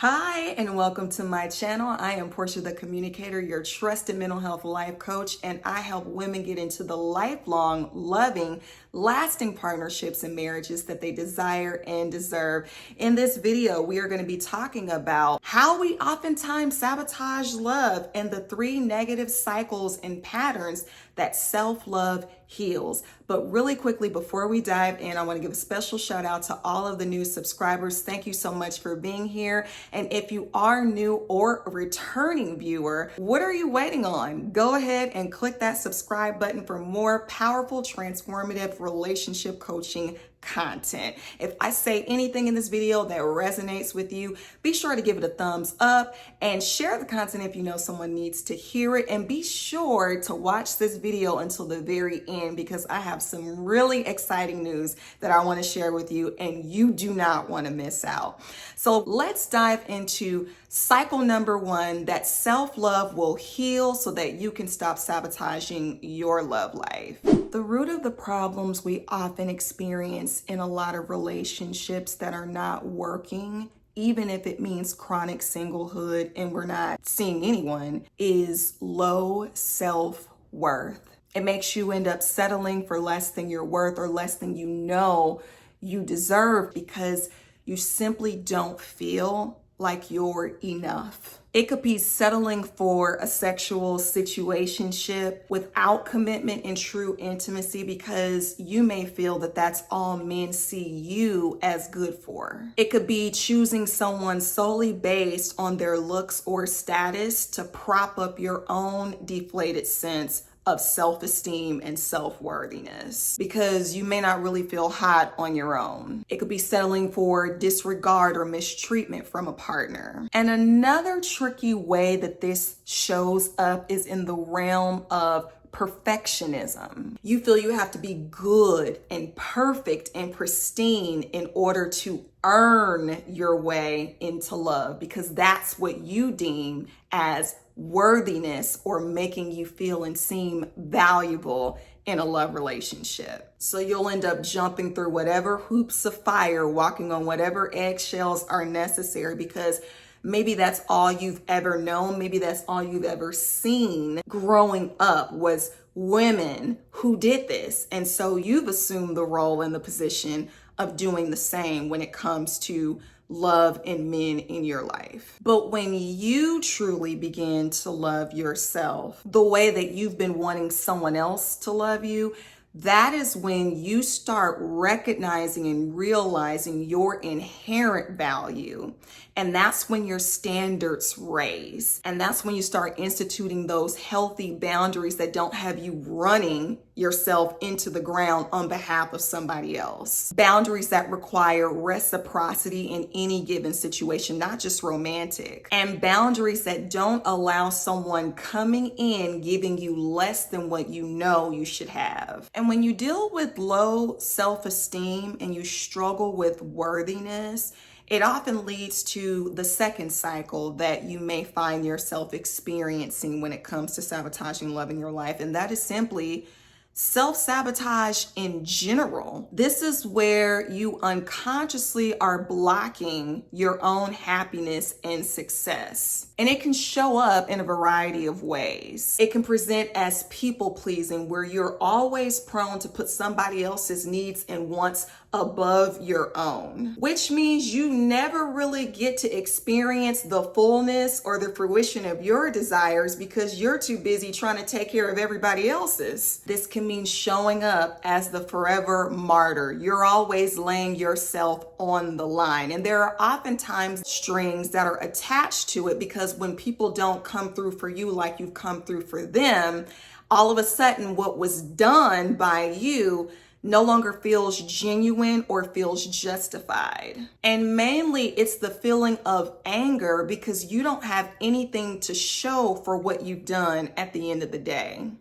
Hi, and welcome to my channel. I am Portia the Communicator, your trusted mental health life coach, and I help women get into the lifelong, loving, lasting partnerships and marriages that they desire and deserve. In this video, we are going to be talking about how we oftentimes sabotage love and the 3 negative cycles and patterns that self-love heals. But really quickly, before we dive in, I want to give a special shout out to all of the new subscribers. Thank you so much for being here. And if you are new or a returning viewer, what are you waiting on? Go ahead and click that subscribe button for more powerful, transformative relationship coaching content. If I say anything in this video that resonates with you, be sure to give it a thumbs up and share the content if you know someone needs to hear it. And be sure to watch this video until the very end because I have some really exciting news that I want to share with you and you do not want to miss out. So let's dive into cycle number 1, that self-love will heal so that you can stop sabotaging your love life. The root of the problems we often experience in a lot of relationships that are not working, even if it means chronic singlehood and we're not seeing anyone, is low self-worth. It makes you end up settling for less than you're worth or less than you know you deserve because you simply don't feel like you're enough. It could be settling for a sexual situationship without commitment and true intimacy because you may feel that that's all men see you as good for. It could be choosing someone solely based on their looks or status to prop up your own deflated sense of self-esteem and self-worthiness because you may not really feel hot on your own. It could be settling for disregard or mistreatment from a partner. And another tricky way that this shows up is in the realm of perfectionism. You feel you have to be good and perfect and pristine in order to earn your way into love because that's what you deem as worthiness or making you feel and seem valuable in a love relationship. So you'll end up jumping through whatever hoops of fire, walking on whatever eggshells are necessary because maybe that's all you've ever known. Maybe that's all you've ever seen growing up was women who did this. And so you've assumed the role and the position of doing the same when it comes to love and men in your life. But when you truly begin to love yourself the way that you've been wanting someone else to love you, that is when you start recognizing and realizing your inherent value. And that's when your standards raise. And that's when you start instituting those healthy boundaries that don't have you running yourself into the ground on behalf of somebody else. Boundaries that require reciprocity in any given situation, not just romantic. And boundaries that don't allow someone coming in giving you less than what you know you should have. And when you deal with low self-esteem and you struggle with worthiness, it often leads to the second cycle that you may find yourself experiencing when it comes to sabotaging love in your life. And that is simply self-sabotage in general. This is where you unconsciously are blocking your own happiness and success. And it can show up in a variety of ways. It can present as people-pleasing, where you're always prone to put somebody else's needs and wants above your own, which means you never really get to experience the fullness or the fruition of your desires because you're too busy trying to take care of everybody else's. This can mean showing up as the forever martyr. You're always laying yourself on the line. And there are oftentimes strings that are attached to it because when people don't come through for you like you've come through for them, all of a sudden what was done by you no longer feels genuine or feels justified. And mainly it's the feeling of anger because you don't have anything to show for what you've done at the end of the day.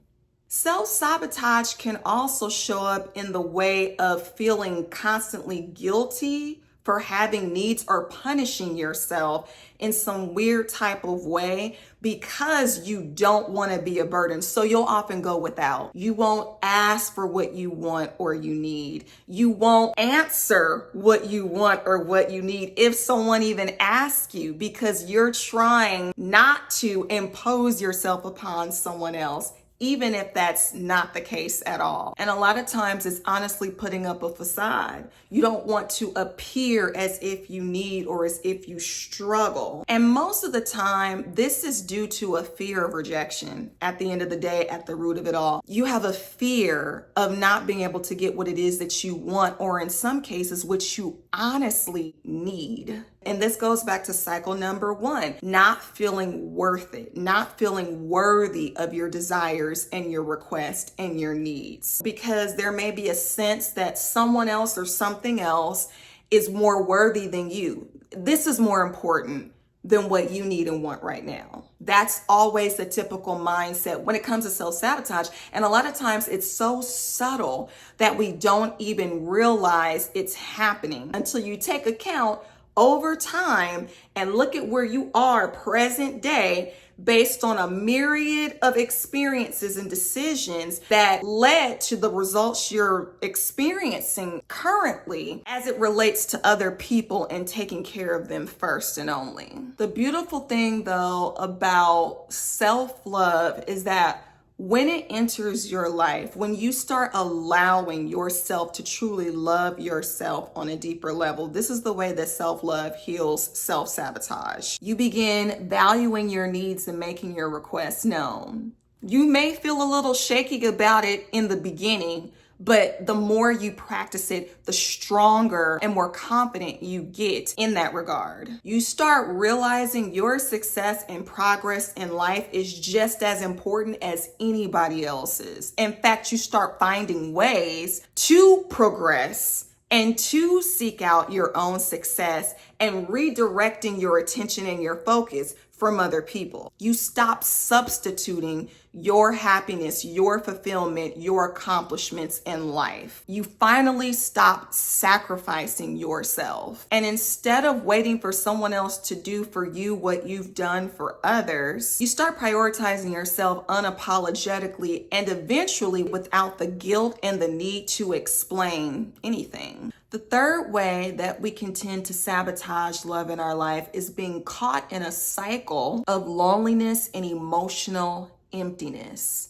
Self-sabotage can also show up in the way of feeling constantly guilty for having needs or punishing yourself in some weird type of way because you don't want to be a burden. So you'll often go without. You won't ask for what you want or you need. You won't answer what you want or what you need if someone even asks you, because you're trying not to impose yourself upon someone else, even if that's not the case at all. And a lot of times it's honestly putting up a facade. You don't want to appear as if you need or as if you struggle. And most of the time, this is due to a fear of rejection. At the end of the day, at the root of it all, you have a fear of not being able to get what it is that you want, or in some cases, what you honestly need. And this goes back to cycle number 1, not feeling worth it, not feeling worthy of your desires and your requests and your needs. Because there may be a sense that someone else or something else is more worthy than you. This is more important than what you need and want right now. That's always the typical mindset when it comes to self-sabotage. And a lot of times it's so subtle that we don't even realize it's happening until you take account over time and look at where you are present day based on a myriad of experiences and decisions that led to the results you're experiencing currently as it relates to other people and taking care of them first and only. The beautiful thing though about self-love is that when it enters your life, when you start allowing yourself to truly love yourself on a deeper level, this is the way that self-love heals self-sabotage. You begin valuing your needs and making your requests known. You may feel a little shaky about it in the beginning, but the more you practice it, the stronger and more confident you get in that regard. You start realizing your success and progress in life is just as important as anybody else's. In fact, you start finding ways to progress and to seek out your own success and redirecting your attention and your focus from other people. You stop substituting your happiness, your fulfillment, your accomplishments in life. You finally stop sacrificing yourself. And instead of waiting for someone else to do for you what you've done for others, you start prioritizing yourself unapologetically and eventually without the guilt and the need to explain anything. The third way that we can tend to sabotage love in our life is being caught in a cycle of loneliness and emotional emptiness.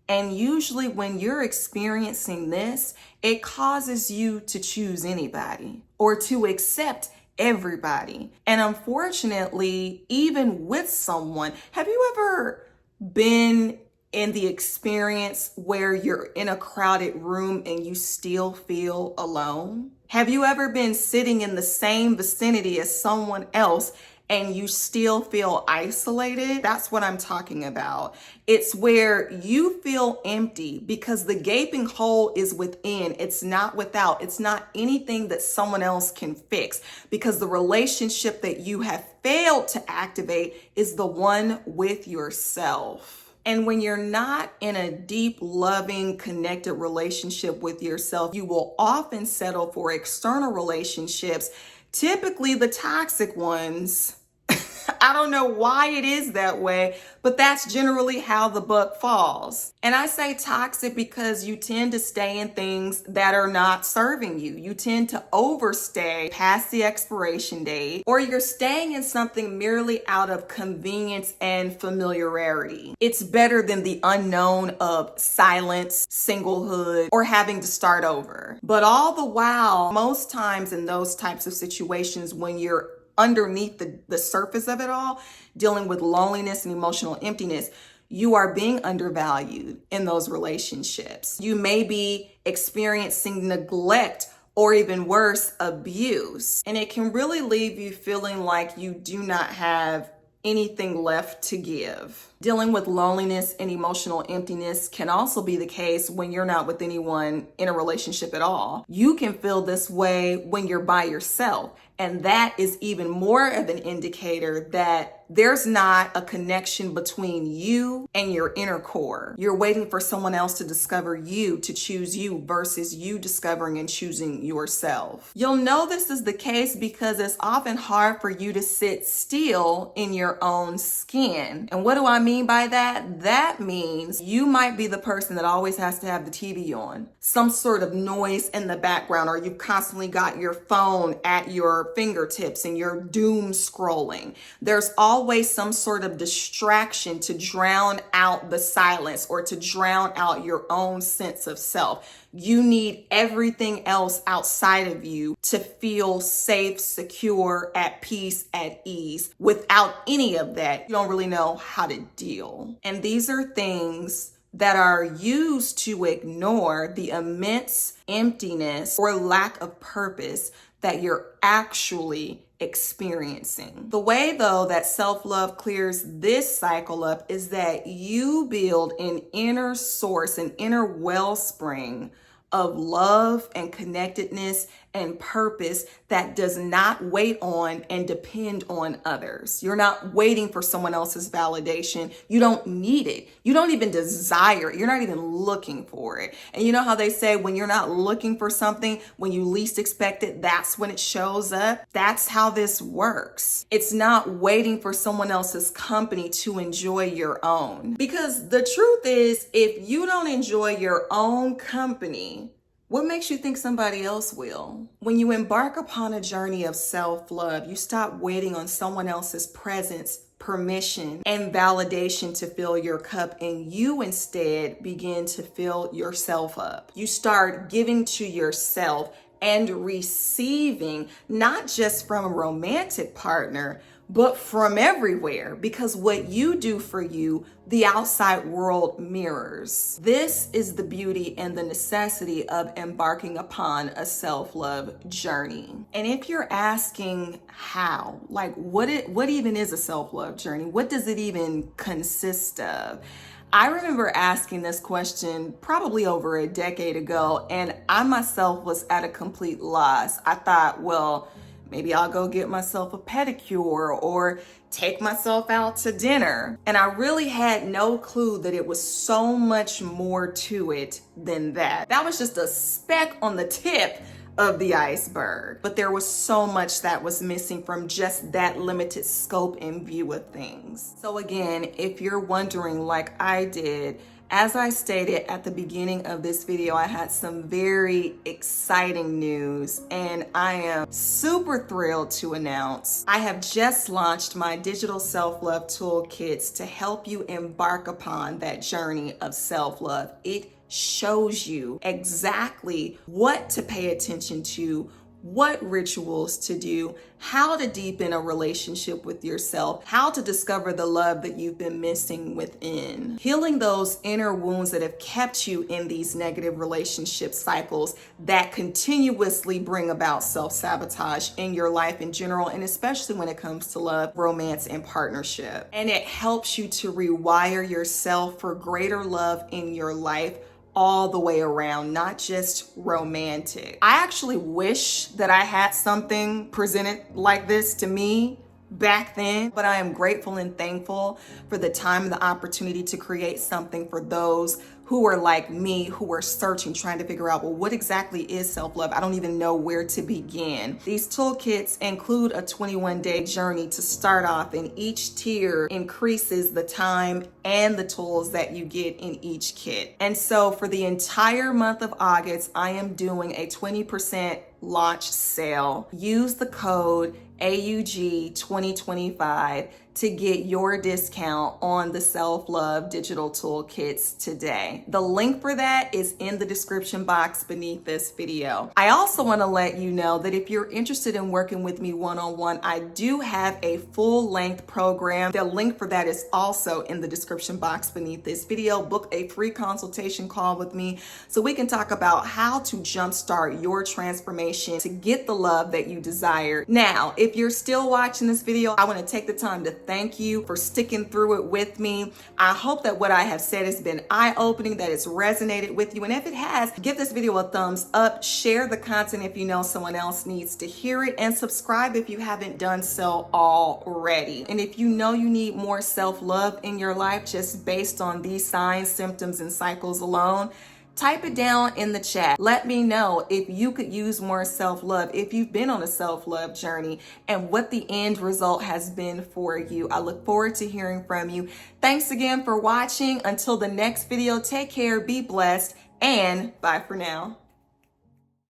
And usually when you're experiencing this, it causes you to choose anybody or to accept everybody. And unfortunately, even with someone, have you ever been in the experience where you're in a crowded room and you still feel alone? Have you ever been sitting in the same vicinity as someone else and you still feel isolated? That's what I'm talking about. It's where you feel empty because the gaping hole is within. It's not without. It's not anything that someone else can fix, because the relationship that you have failed to activate is the one with yourself. And when you're not in a deep, loving, connected relationship with yourself, you will often settle for external relationships, typically the toxic ones. I don't know why it is that way, but that's generally how the buck falls. And I say toxic because you tend to stay in things that are not serving you. You tend to overstay past the expiration date, or you're staying in something merely out of convenience and familiarity. It's better than the unknown of silence, singlehood, or having to start over. But all the while, most times in those types of situations, when you're underneath the surface of it all, dealing with loneliness and emotional emptiness, you are being undervalued in those relationships. You may be experiencing neglect or even worse, abuse. And it can really leave you feeling like you do not have anything left to give. Dealing with loneliness and emotional emptiness can also be the case when you're not with anyone in a relationship at all. You can feel this way when you're by yourself. And that is even more of an indicator that there's not a connection between you and your inner core. You're waiting for someone else to discover you, to choose you, versus you discovering and choosing yourself. You'll know this is the case because it's often hard for you to sit still in your own skin. And what do I mean by that? That means you might be the person that always has to have the TV on, some sort of noise in the background, or you've constantly got your phone at your fingertips and you're doom scrolling. There's always some sort of distraction to drown out the silence or to drown out your own sense of self. You need everything else outside of you to feel safe, secure, at peace, at ease. Without any of that, you don't really know how to deal. And these are things that are used to ignore the immense emptiness or lack of purpose that you're actually experiencing. The way, though, that self-love clears this cycle up is that you build an inner source, an inner wellspring of love and connectedness and purpose that does not wait on and depend on others. You're not waiting for someone else's validation. You don't need it. You don't even desire it. You're not even looking for it. And you know how they say when you're not looking for something, when you least expect it, that's when it shows up? That's how this works. It's not waiting for someone else's company to enjoy your own. Because the truth is, if you don't enjoy your own company, what makes you think somebody else will? When you embark upon a journey of self-love, you stop waiting on someone else's presence, permission, and validation to fill your cup, and you instead begin to fill yourself up. You start giving to yourself and receiving, not just from a romantic partner, but from everywhere, because what you do for you, the outside world mirrors. This is the beauty and the necessity of embarking upon a self-love journey. And if you're asking how, like what even is a self-love journey? What does it even consist of? I remember asking this question probably over a decade ago, and I myself was at a complete loss. I thought, well, maybe I'll go get myself a pedicure or take myself out to dinner. And I really had no clue that it was so much more to it than that. That was just a speck on the tip of the iceberg. But there was so much that was missing from just that limited scope and view of things. So again, if you're wondering like I did, as I stated at the beginning of this video, I had some very exciting news, and I am super thrilled to announce I have just launched my digital self-love toolkits to help you embark upon that journey of self-love. It shows you exactly what to pay attention to, what rituals to do, how to deepen a relationship with yourself, how to discover the love that you've been missing within, healing those inner wounds that have kept you in these negative relationship cycles that continuously bring about self-sabotage in your life in general, and especially when it comes to love, romance, and partnership. And it helps you to rewire yourself for greater love in your life all the way around, not just romantic. I actually wish that I had something presented like this to me back then, but I am grateful and thankful for the time and the opportunity to create something for those who are like me, who are searching, trying to figure out, well, what exactly is self-love? I don't even know where to begin. These toolkits include a 21-day journey to start off, and each tier increases the time and the tools that you get in each kit. And so for the entire month of August, I am doing a 20% launch sale. Use the code AUG2025 to get your discount on the self-love digital toolkits today. The link for that is in the description box beneath this video. I also want to let you know that if you're interested in working with me one-on-one, I do have a full-length program. The link for that is also in the description box beneath this video. Book a free consultation call with me so we can talk about how to jumpstart your transformation transformation to get the love that you desire. Now, if you're still watching this video, I want to take the time to thank you for sticking through it with me. I hope that what I have said has been eye-opening, that it's resonated with you. And if it has, give this video a thumbs up, share the content if you know someone else needs to hear it, and subscribe if you haven't done so already. And if you know you need more self-love in your life just based on these signs, symptoms, and cycles alone, type it down in the chat. Let me know if you could use more self-love, if you've been on a self-love journey, and what the end result has been for you. I look forward to hearing from you. Thanks again for watching. Until the next video, take care, be blessed, and bye for now.